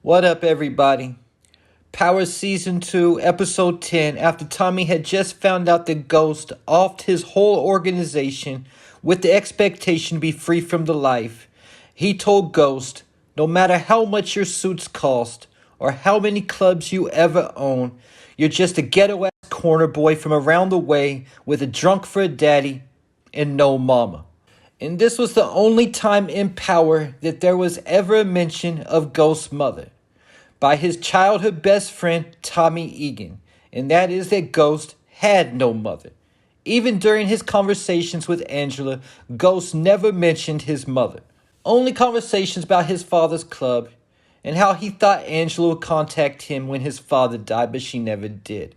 What up, everybody? Power Season 2, Episode 10. After Tommy had just found out that Ghost offed his whole organization with the expectation to be free from the life, he told Ghost, no matter how much your suits cost or how many clubs you ever own, you're just a ghetto ass corner boy from around the way with a drunk for a daddy and no mama. And this was the only time in Power that there was ever a mention of Ghost's mother, by his childhood best friend Tommy Egan, and that is that Ghost had no mother. Even during his conversations with Angela, Ghost never mentioned his mother. Only conversations about his father's club and how he thought Angela would contact him when his father died, but she never did.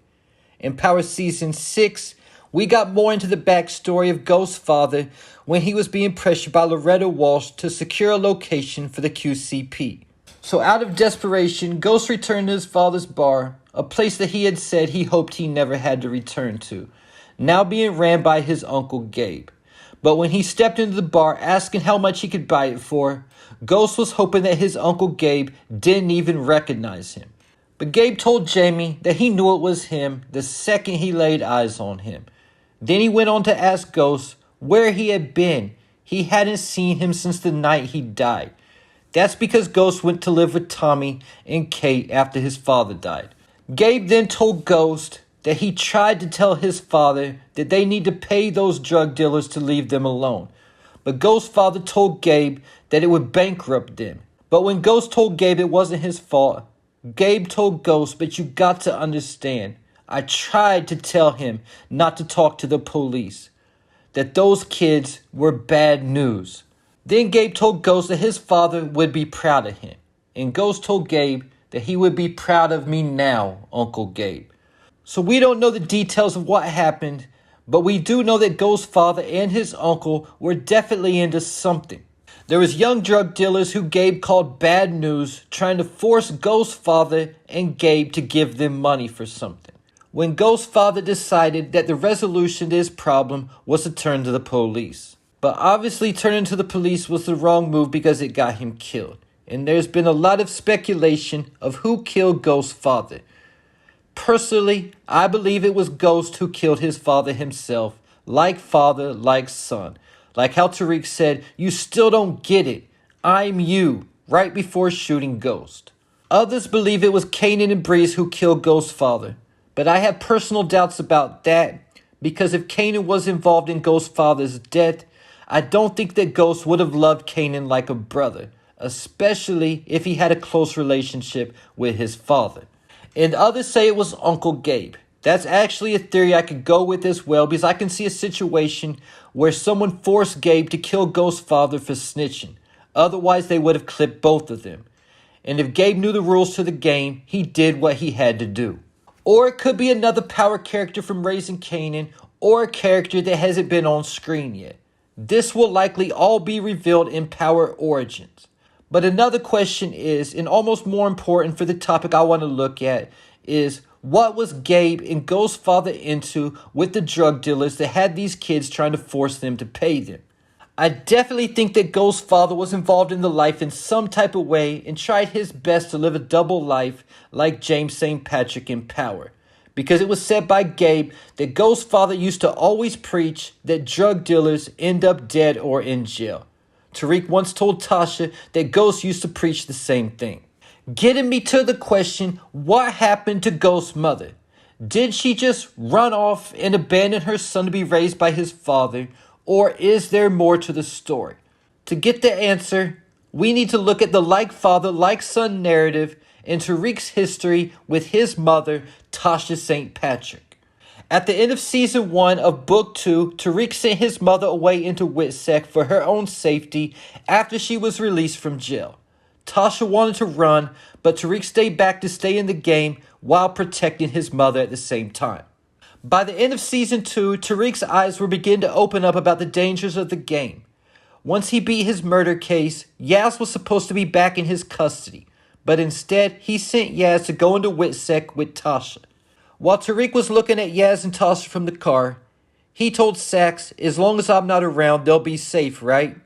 In Power Season 6, we got more into the backstory of Ghost's father when he was being pressured by Loretta Walsh to secure a location for the QCP. So out of desperation, Ghost returned to his father's bar, a place that he had said he hoped he never had to return to, now being ran by his uncle Gabe. But when he stepped into the bar asking how much he could buy it for, Ghost was hoping that his uncle Gabe didn't even recognize him. But Gabe told Jamie that he knew it was him the second he laid eyes on him. Then he went on to ask Ghost where he had been. He hadn't seen him since the night he died. That's because Ghost went to live with Tommy and Kate after his father died. Gabe then told Ghost that he tried to tell his father that they need to pay those drug dealers to leave them alone. But Ghost's father told Gabe that it would bankrupt them. But when Ghost told Gabe it wasn't his fault, Gabe told Ghost, but you got to understand, I tried to tell him not to talk to the police, that those kids were bad news. Then Gabe told Ghost that his father would be proud of him. And Ghost told Gabe that he would be proud of me now, Uncle Gabe. So we don't know the details of what happened, but we do know that Ghost's father and his uncle were definitely into something. There was young drug dealers who Gabe called bad news, trying to force Ghost's father and Gabe to give them money for something. When Ghost's father decided that the resolution to his problem was to turn to the police. But obviously turning to the police was the wrong move because it got him killed. And there's been a lot of speculation of who killed Ghost's father. Personally, I believe it was Ghost who killed his father himself. Like father, like son. Like how Tariq said, you still don't get it. I'm you, right before shooting Ghost. Others believe it was Kanan and Breeze who killed Ghost's father. But I have personal doubts about that, because if Kanan was involved in Ghost's father's death, I don't think that Ghost would have loved Kanan like a brother, especially if he had a close relationship with his father. And others say it was Uncle Gabe. That's actually a theory I could go with as well, because I can see a situation where someone forced Gabe to kill Ghost's father for snitching. Otherwise, they would have clipped both of them. And if Gabe knew the rules to the game, he did what he had to do. Or it could be another Power character from Raising Kanan, or a character that hasn't been on screen yet. This will likely all be revealed in Power Origins. But another question is, and almost more important for the topic I want to look at, is what was Gabe and Ghost's father into with the drug dealers that had these kids trying to force them to pay them? I definitely think that Ghost's father was involved in the life in some type of way and tried his best to live a double life like James St. Patrick in Power. Because it was said by Gabe that Ghost's father used to always preach that drug dealers end up dead or in jail. Tariq once told Tasha that Ghost used to preach the same thing. Getting me to the question, what happened to Ghost's mother? Did she just run off and abandon her son to be raised by his father? Or is there more to the story? To get the answer, we need to look at the like father, like son narrative and Tariq's history with his mother, Tasha St. Patrick. At the end of Season 1 of Book 2, Tariq sent his mother away into Witsec for her own safety after she was released from jail. Tasha wanted to run, but Tariq stayed back to stay in the game while protecting his mother at the same time. By the end of Season 2, Tariq's eyes were beginning to open up about the dangers of the game. Once he beat his murder case, Yaz was supposed to be back in his custody, but instead he sent Yaz to go into Witsec with Tasha. While Tariq was looking at Yaz and Tasha from the car, he told Sax, as long as I'm not around, they'll be safe, right?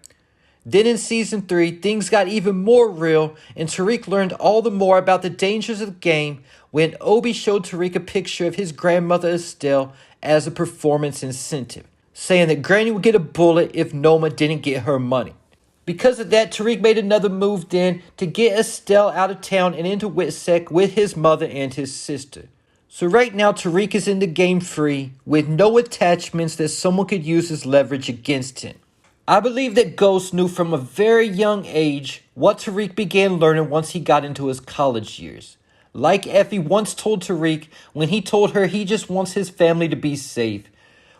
Then in season 3, things got even more real, and Tariq learned all the more about the dangers of the game when Obi showed Tariq a picture of his grandmother Estelle as a performance incentive, saying that Granny would get a bullet if Noma didn't get her money. Because of that, Tariq made another move then to get Estelle out of town and into Witsec with his mother and his sister. So right now, Tariq is in the game free, with no attachments that someone could use as leverage against him. I believe that Ghost knew from a very young age what Tariq began learning once he got into his college years. Like Effie once told Tariq when he told her he just wants his family to be safe.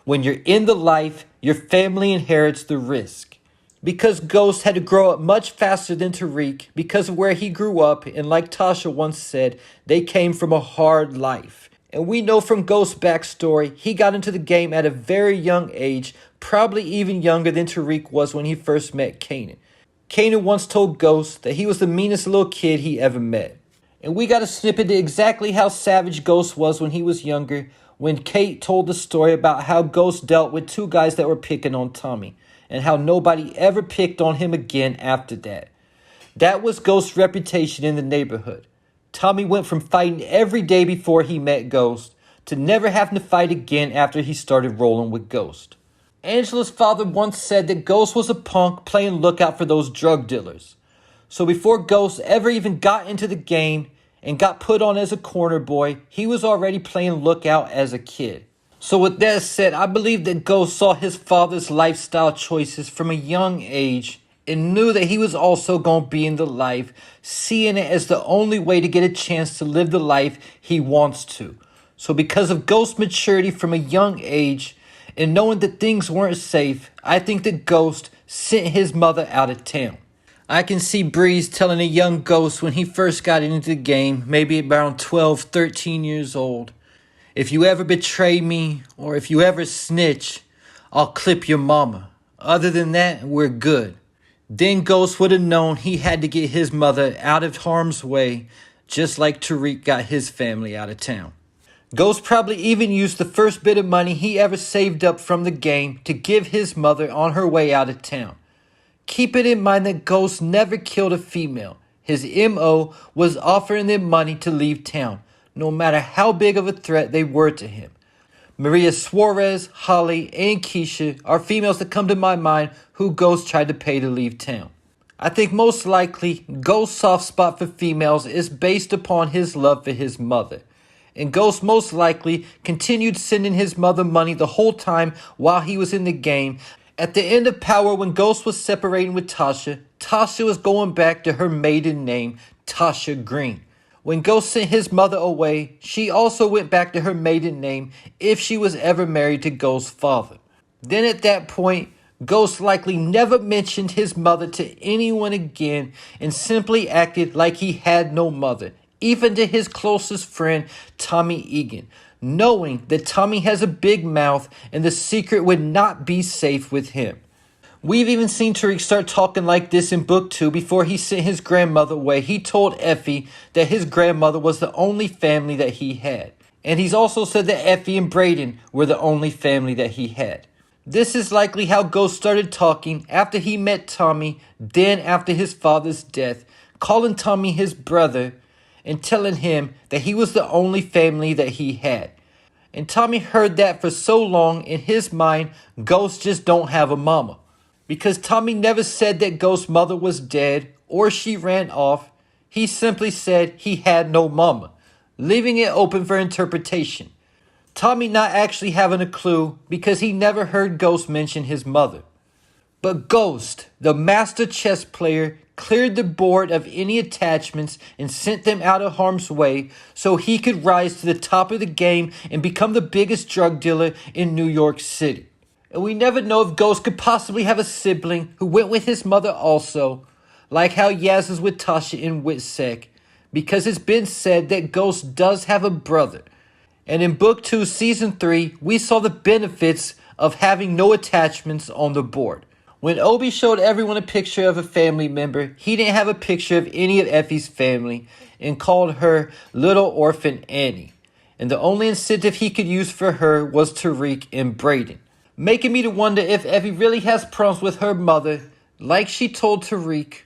When you're in the life, your family inherits the risk. Because Ghost had to grow up much faster than Tariq because of where he grew up, and like Tasha once said, they came from a hard life. And we know from Ghost's backstory, he got into the game at a very young age, probably even younger than Tariq was when he first met Kanan. Kanan once told Ghost that he was the meanest little kid he ever met. And we got a snippet of exactly how savage Ghost was when he was younger, when Kate told the story about how Ghost dealt with 2 guys that were picking on Tommy, and how nobody ever picked on him again after that. That was Ghost's reputation in the neighborhood. Tommy went from fighting every day before he met Ghost to never having to fight again after he started rolling with Ghost. Angela's father once said that Ghost was a punk playing lookout for those drug dealers. So before Ghost ever even got into the game and got put on as a corner boy, he was already playing lookout as a kid. So with that said, I believe that Ghost saw his father's lifestyle choices from a young age and knew that he was also going to be in the life, seeing it as the only way to get a chance to live the life he wants to. So because of Ghost's maturity from a young age and knowing that things weren't safe, I think that Ghost sent his mother out of town. I can see Breeze telling a young Ghost when he first got into the game, maybe around 12, 13 years old, "If you ever betray me or if you ever snitch, I'll clip your mama. Other than that, we're good." Then Ghost would have known he had to get his mother out of harm's way, just like Tariq got his family out of town. Ghost probably even used the first bit of money he ever saved up from the game to give his mother on her way out of town. Keep it in mind that Ghost never killed a female. His MO was offering them money to leave town, no matter how big of a threat they were to him. Maria Suarez, Holly, and Keisha are females that come to my mind who Ghost tried to pay to leave town. I think most likely Ghost's soft spot for females is based upon his love for his mother. And Ghost most likely continued sending his mother money the whole time while he was in the game. At the end of Power, when Ghost was separating with Tasha, Tasha was going back to her maiden name, Tasha Green. When Ghost sent his mother away, she also went back to her maiden name if she was ever married to Ghost's father. Then at that point, Ghost likely never mentioned his mother to anyone again and simply acted like he had no mother, even to his closest friend, Tommy Egan, knowing that Tommy has a big mouth and the secret would not be safe with him. We've even seen Tariq start talking like this in book 2 before he sent his grandmother away. He told Effie that his grandmother was the only family that he had. And he's also said that Effie and Braden were the only family that he had. This is likely how Ghost started talking after he met Tommy, then after his father's death, calling Tommy his brother and telling him that he was the only family that he had. And Tommy heard that for so long, in his mind, Ghost just don't have a mama. Because Tommy never said that Ghost's mother was dead or she ran off. He simply said he had no mama, leaving it open for interpretation. Tommy not actually having a clue because he never heard Ghost mention his mother. But Ghost, the master chess player, cleared the board of any attachments and sent them out of harm's way so he could rise to the top of the game and become the biggest drug dealer in New York City. And we never know if Ghost could possibly have a sibling who went with his mother also, like how Yaz is with Tasha in Witsec, because it's been said that Ghost does have a brother. And in Book 2, Season 3, we saw the benefits of having no attachments on the board. When Obi showed everyone a picture of a family member, he didn't have a picture of any of Effie's family and called her Little Orphan Annie. And the only incentive he could use for her was Tariq and Braden, making me to wonder if Effie really has problems with her mother like she told Tariq?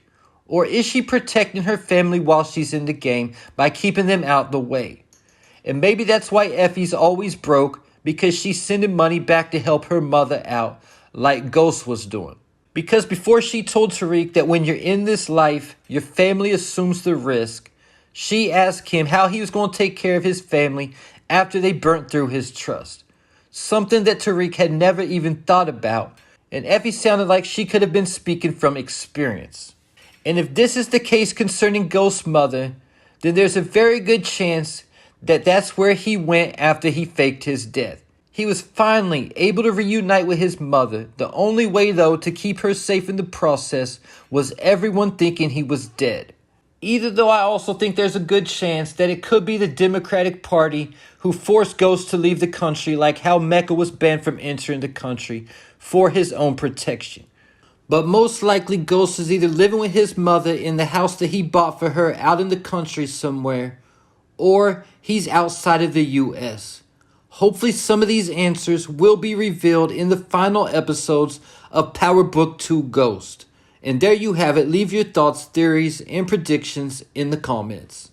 Or is she protecting her family while she's in the game by keeping them out the way? And maybe that's why Effie's always broke, because she's sending money back to help her mother out, like Ghost was doing. Because before she told Tariq that when you're in this life, your family assumes the risk, she asked him how he was going to take care of his family after they burnt through his trust. Something that Tariq had never even thought about, and Effie sounded like she could have been speaking from experience. And if this is the case concerning Ghost's mother, then there's a very good chance that that's where he went after he faked his death. He was finally able to reunite with his mother. The only way, though, to keep her safe in the process was everyone thinking he was dead. Either though, I also think there's a good chance that it could be the Democratic Party who forced Ghost to leave the country, like how Mecca was banned from entering the country for his own protection. But most likely Ghost is either living with his mother in the house that he bought for her out in the country somewhere, or he's outside of the US. Hopefully some of these answers will be revealed in the final episodes of Power Book 2 Ghost. And there you have it. Leave your thoughts, theories, and predictions in the comments.